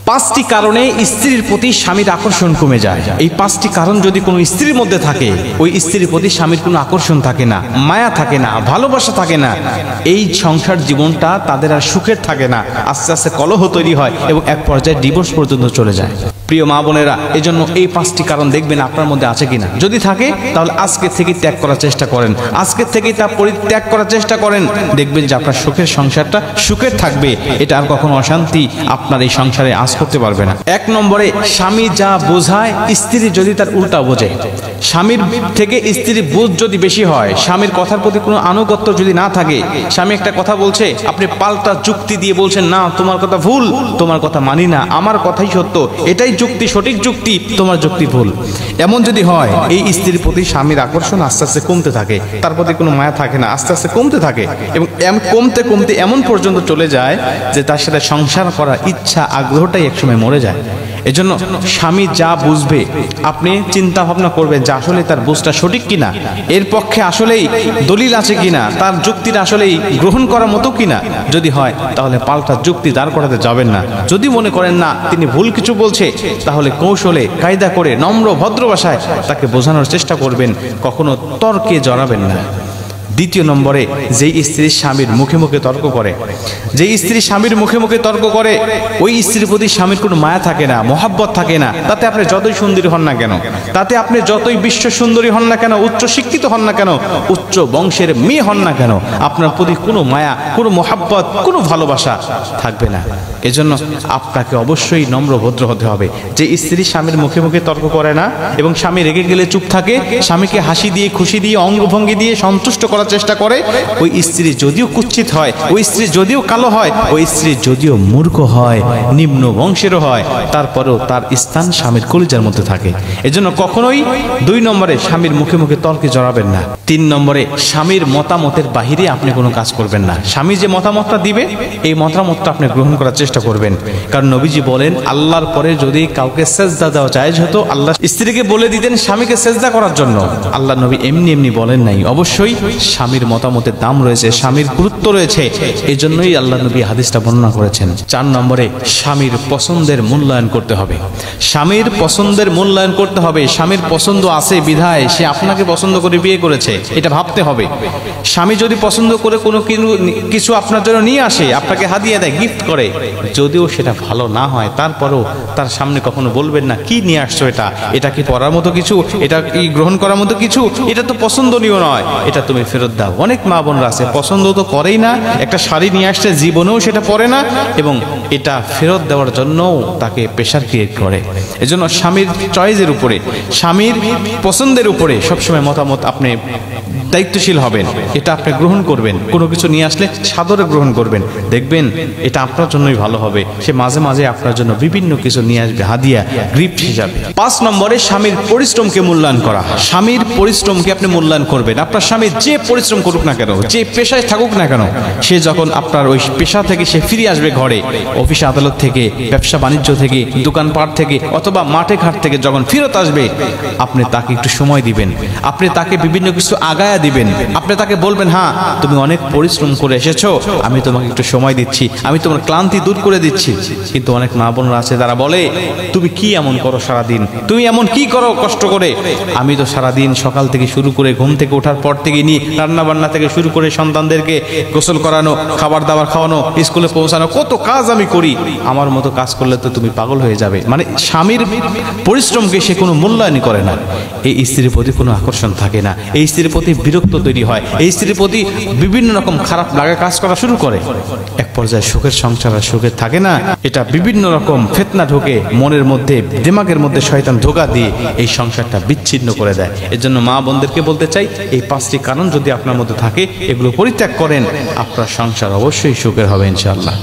পাঁচটি কারণে স্ত্রীর প্রতি স্বামীর আকর্ষণ কমে যায়। এই পাঁচটি কারণ যদি কোনো স্ত্রীর মধ্যে থাকে, ওই স্ত্রীর প্রতি স্বামীর কোনো আকর্ষণ থাকে না, মায়া থাকে না, ভালোবাসা থাকে না, এই সংসার জীবনটা তাদের আর সুখের থাকে না, আস্তে আস্তে কলহ তৈরি হয় এবং এক পর্যায়ে ডিভোর্স পর্যন্ত চলে যায়। প্রিয় মা বোনেরা, এজন্য এই পাঁচটি কারণ দেখবেন আপনার মধ্যে আছে কিনা। যদি থাকে তাহলে আজকে থেকে ত্যাগ করার চেষ্টা করেন, আজকে থেকে তা পরিত্যাগ করার চেষ্টা করেন। দেখবেন যে আপনার সুখের সংসারটা সুখের থাকবে, এটা আর কখনো অশান্তি আপনার এই সংসারে আজ করতে পারবে না। এক নম্বরে, স্বামী যা বোঝায় স্ত্রী যদি তার উল্টা বোঝে। স্বামীর থেকে স্ত্রীর বোঝ যদি বেশি হয়, স্বামীর কথার প্রতি কোনো আনুগত্য যদি না থাকে, স্বামী একটা কথা বলছে, আপনি পাল্টা যুক্তি দিয়ে বলছেন না তোমার কথা ভুল, তোমার কথা মানি না, আমার কথাই সত্য, এটাই যুক্তি, সঠিক যুক্তি, তোমার যুক্তি ভুল। এমন যদি হয়, এই স্ত্রীর প্রতি স্বামীর আকর্ষণ আস্তে আস্তে কমতে থাকে, তার প্রতি কোনো মায়া থাকে না, আস্তে আস্তে কমতে থাকে এবং কমতে কমতে এমন পর্যন্ত চলে যায় যে তার সাথে সংসার করার ইচ্ছা আগ্রহটাই একসময় মরে যায়। এজন্য স্বামী যা বুঝবে আপনি চিন্তা ভাবনা করবেন যে আসলে তার বুঝটা সঠিক কিনা, এর পক্ষে আসলেই দলিল আছে কিনা, তার যুক্তির আসলেই গ্রহণ করার মতো কিনা। যদি হয় তাহলে পাল্টা যুক্তি দাঁড় করাতে যাবেন না। যদি মনে করেন না তিনি ভুল কিছু বলছে, তাহলে কৌশলে কায়দা করে নম্র ভদ্র ভাষায় তাকে বোঝানোর চেষ্টা করবেন, কখনো তর্কে জড়াবেন না। দ্বিতীয় নম্বরে, যেই স্ত্রী স্বামীর মুখে মুখে তর্ক করে, যেই স্ত্রী স্বামীর মুখে মুখে তর্ক করে, ওই স্ত্রীর প্রতি স্বামীর কোনো মায়া থাকে না, মহাব্বত থাকে না। তাতে আপনি যতই সুন্দরী হন না কেন, তাতে আপনি যতই বিশ্ব সুন্দরী হন না কেন, উচ্চ শিক্ষিত হন না কেন, উচ্চ বংশের মেয়ে হন না কেন, আপনার প্রতি কোনো মায়া, কোনো মহাব্বত, কোনো ভালোবাসা থাকবে না। এজন্য আপনাকে অবশ্যই নম্র ভদ্র হতে হবে। যে স্ত্রী স্বামীর মুখে মুখে তর্ক করে না এবং স্বামী রেগে গেলে চুপ থাকে, স্বামীকে হাসি দিয়ে, খুশি দিয়ে, অঙ্গভঙ্গি দিয়ে সন্তুষ্ট করার চেষ্টা করে, ওই স্ত্রী যদিও কুৎসিত হয়, ওই স্ত্রী যদিও কালো হয়, ওই স্ত্রী যদিও মূর্খ হয়, নিম্ন বংশেরও হয়, তারপরেও তার স্থান স্বামীর কলিজার মধ্যে থাকে। এজন্য কখনোই দুই নম্বরে স্বামীর মুখে মুখে তর্কে জড়াবেন না। তিন নম্বরে, স্বামীর মতামতের বাহিরে আপনি কোনো কাজ করবেন না। স্বামী যে মতামতটা দিবে, এই মতামতটা আপনি গ্রহণ করার চেষ্টা করবেন। কারণ নবীজি বলেন, আল্লাহর পরে যদি কাউকে সেজদা দেওয়া জায়েজ হতো, আল্লাহ স্ত্রীকে বলে দিতেন স্বামীকে সেজদা করার জন্য। আল্লাহ নবী এমনি এমনি বলেন নাই। অবশ্যই স্বামীর মতামতের দাম রয়েছে, স্বামীর গুরুত্ব রয়েছে, এই জন্যই আল্লাহ নবী হাদিসটা বর্ণনা করেছেন। চার নম্বরে, স্বামীর পছন্দের মূল্যায়ন করতে হবে। স্বামীর পছন্দের মূল্যায়ন করতে হবে। স্বামীর পছন্দ আছে বিধায় সে আপনাকে পছন্দ করে বিয়ে করেছে, এটা ভাবতে হবে। স্বামী যদি পছন্দ করে কোনো কিছু আপনার জন্য নিয়ে আসে, আপনাকে হাদিয়া দেয়, গিফট করে, যদিও সেটা ভালো না হয়, তারপরেও তার সামনে কখনো বলবেন না কি নিয়ে আসছো, এটা কি পড়ার মতো কিছু, এটা কি গ্রহণ করার মতো কিছু, এটা তো পছন্দনীয় নয়, এটা তুমি ফেরত দাও। অনেক মা বোনরা আছে পছন্দ তো করেই না, একটা শাড়ি নিয়ে আসছে জীবনেও সেটা পরে না এবং এটা ফেরত দেওয়ার জন্যও তাকে প্রেশার ক্রিয়েট করে। এজন্য স্বামীর চয়েসের উপরে, স্বামীর পছন্দের উপরে সবসময় মতামত আপনি দায়িত্বশীল হবেন, এটা আপনি গ্রহণ করবেন। কোনো কিছু নিয়ে আসলে সাদরে গ্রহণ করবেন, দেখবেন এটা আপনার জন্যই ভালো হবে। সে মাঝে মাঝে আপনার জন্য বিভিন্ন কিছু নিয়ে আসবে হাদিয়া, গিফট হিসাবে। 5 নম্বরে, স্বামীর পরিশ্রমকে মূল্যায়ন করা। স্বামীর পরিশ্রমকে আপনি মূল্যায়ন করবেন। আপনার স্বামী যে পরিশ্রম করুক না কেন, যে পেশায় থাকুক না কেন, সে যখন আপনার ওই পেশা থেকে সে ফিরে আসবে ঘরে, অফিস আদালত থেকে, ব্যবসা বাণিজ্য থেকে, দোকানপাট থেকে অথবা মাঠে ঘাট থেকে যখন ফেরত আসবে, আপনি তাকে একটু সময় দিবেন, আপনি তাকে বিভিন্ন কিছু আগায়া দিবেন, আপনি তাকে বলবেন হ্যাঁ তুমি অনেক পরিশ্রম করে এসেছো, আমি তোমাকে একটু সময় দিচ্ছি, আমি তোমার ক্লান্তি দূর করে দিচ্ছি। কিন্তু অনেক মা বোনরা আছে তারা বলে তুমি কি এমন করো সারাদিন, তুমি এমন কি করো কষ্ট করে, আমি তো সারাদিন সকাল থেকে শুরু করে ঘুম থেকে ওঠার পর থেকে নিয়ে রান্না বান্না থেকে শুরু করে সন্তানদেরকে গোসল করানো, খাবার দাবার খাওয়ানো, স্কুলে পৌঁছানো, কত কাজ আমি করি, আমার মতো কাজ করলে তো তুমি পাগল হয়ে যাবে। মানে স্বামীর পরিশ্রমকে সে কোনো মূল্যায়ন করে না, এই স্ত্রীর প্রতি কোনো আকর্ষণ থাকে না, এই স্ত্রীর প্রতি বিরক্ত তৈরি হয়, এই স্ত্রীর প্রতি বিভিন্ন রকম খারাপ লাগা কাজ করা শুরু করে। এক পর্যায়ে সুখের সংসার আর সুখের থাকে না, এটা বিভিন্ন রকম ফিতনা ঢোকে মনের মধ্যে, দিমাগের মধ্যে শয়তান ধোঁকা দিয়ে এই সংসারটা বিচ্ছিন্ন করে দেয়। এর জন্য মা বোনদেরকে বলতে চাই, এই 5টি কারণ যদি আপনার মধ্যে থাকে, এগুলো পরিত্যাগ করেন, আপনার সংসার অবশ্যই সুখের হবে ইনশাআল্লাহ।